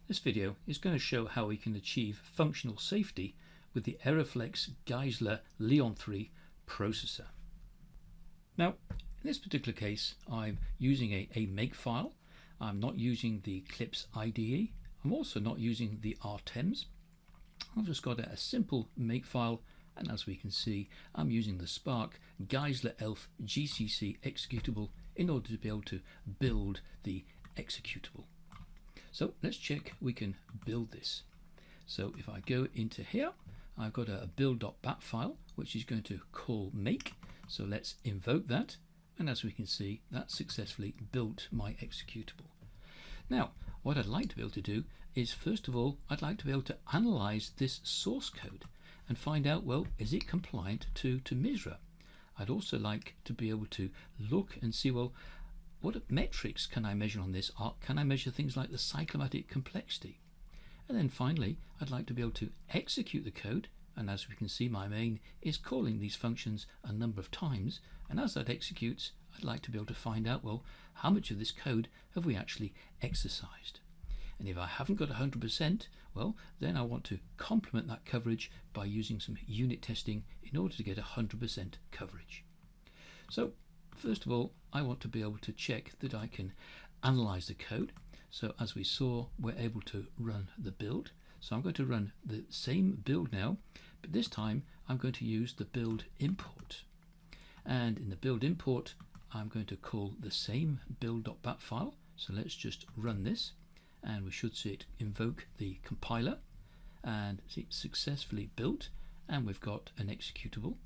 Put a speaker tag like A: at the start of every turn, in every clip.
A: This video is going to show how we can achieve functional safety with the Aeroflex Gaisler LEON3 processor. Now, in this particular case, I'm using a makefile. I'm not using the Clips IDE. I'm also not using the RTEMs. I've just got a simple makefile, and as we can see, I'm using the Spark Gaisler ELF GCC executable in order to be able to build the executable. So let's check we can build this. So if I go into here, I've got a build.bat file which is going to call make. So let's invoke that, and as we can see, that successfully built my executable. Now what I'd like to be able to do is, first of all, I'd like to be able to analyze this source code and find out, well, is it compliant to MISRA? I'd also like to be able to look and see, well, what metrics can I measure on this? Can I measure things like the cyclomatic complexity? And then finally, I'd like to be able to execute the code, and as we can see, my main is calling these functions a number of times, and as that executes, I'd like to be able to find out, well, how much of this code have we actually exercised? And if I haven't got 100%, well, then I want to complement that coverage by using some unit testing in order to get 100% coverage. So first of all, I want to be able to check that I can analyze the code. So as we saw, we're able to run the build. So I'm going to run the same build now, but this time I'm going to use the build import. And in the build import, I'm going to call the same build.bat file. So let's just run this, and we should see it invoke the compiler, and it's successfully built, and we've got an executable,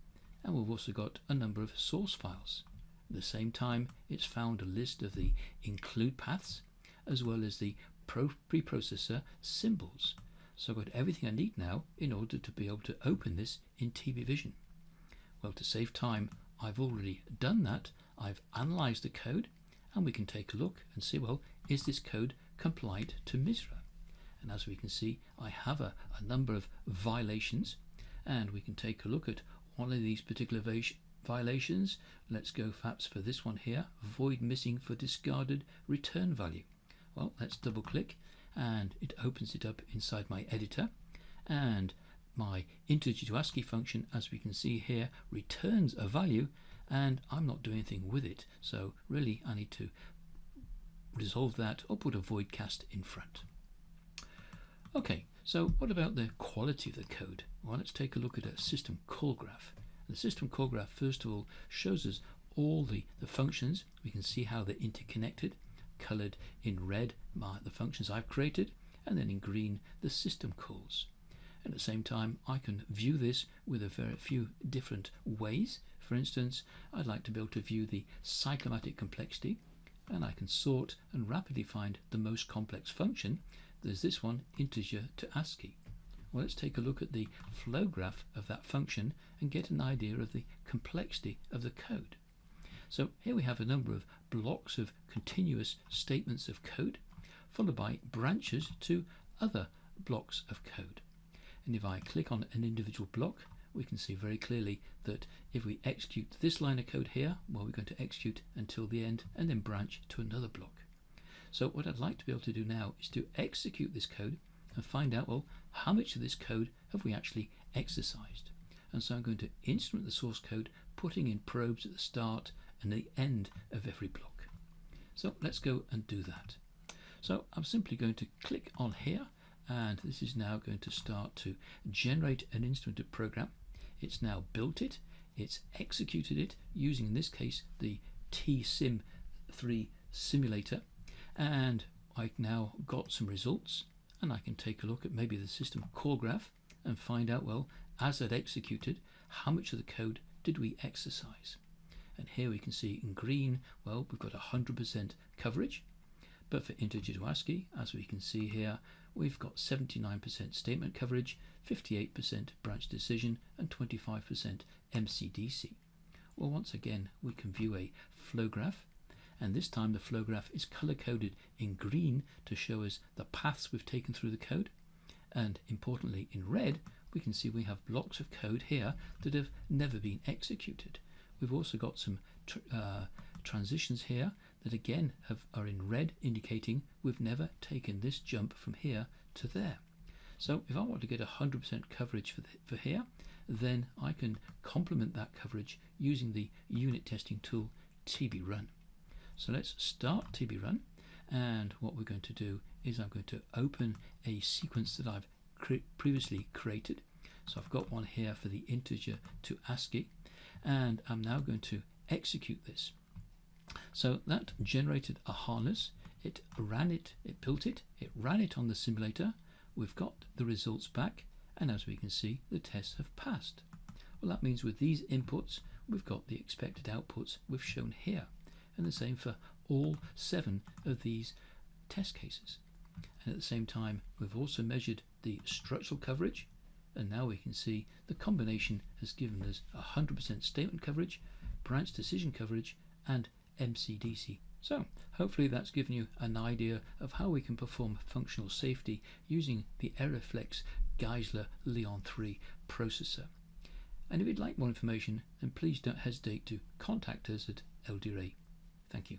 A: and we've also got a number of source files. At the same time, it's found a list of the include paths as well as the preprocessor symbols. So I've got everything I need now in order to be able to open this in TV Vision. Well, to save time, I've already done that. I've analyzed the code, and we can take a look and see, well, is this code compliant to MISRA? And as we can see, I have a number of violations, and we can take a look at one of these particular violations. Let's go perhaps for this one here, void missing for discarded return value. Well, let's double click, and it opens it up inside my editor, and my integer to ASCII function, as we can see here, returns a value, and I'm not doing anything with it. So really I need to resolve that or put a void cast in front. Okay, so what about the quality of the code? Well, let's take a look at a system call graph. The system call graph, first of all, shows us all the functions. We can see how they're interconnected, colored in red the functions I've created, and then in green the system calls. At the same time, I can view this with a very few different ways. For instance, I'd like to be able to view the cyclomatic complexity, and I can sort and rapidly find the most complex function. There's this one, integer to ASCII. Well, let's take a look at the flow graph of that function and get an idea of the complexity of the code. So here we have a number of blocks of continuous statements of code, followed by branches to other blocks of code. And if I click on an individual block, we can see very clearly that if we execute this line of code here, well, we're going to execute until the end and then branch to another block. So what I'd like to be able to do now is to execute this code and find out, well, how much of this code have we actually exercised? And so I'm going to instrument the source code, putting in probes at the start and the end of every block. So let's go and do that. So I'm simply going to click on here, and this is now going to start to generate an instrumented program. It's now built it, it's executed it using, in this case, the TSIM 3 simulator, and I've now got some results, and I can take a look at maybe the system call graph and find out, well, as that executed, how much of the code did we exercise? And here we can see in green, well, we've got 100% coverage. But for integer to ASCII, as we can see here, we've got 79% statement coverage, 58% branch decision, and 25% MCDC. Well, once again, we can view a flow graph, and this time the flow graph is color-coded in green to show us the paths we've taken through the code. And importantly, in red, we can see we have blocks of code here that have never been executed. We've also got some transitions here that again are in red, indicating we've never taken this jump from here to there. So if I want to get 100% coverage for here, then I can complement that coverage using the unit testing tool TB-run. So let's start TB-run, and what we're going to do is I'm going to open a sequence that I've previously created. So I've got one here for the integer to ASCII, and I'm now going to execute this. So that generated a harness, it ran it, it built it, it ran it on the simulator, we've got the results back, and as we can see, the tests have passed. Well, that means with these inputs, we've got the expected outputs we've shown here, and the same for all 7 of these test cases. And at the same time, we've also measured the structural coverage, and now we can see the combination has given us 100% statement coverage, branch decision coverage, and MCDC. So hopefully that's given you an idea of how we can perform functional safety using the Aeroflex Gaisler LEON3 processor. And if you'd like more information, then please don't hesitate to contact us at LDRA. Thank you.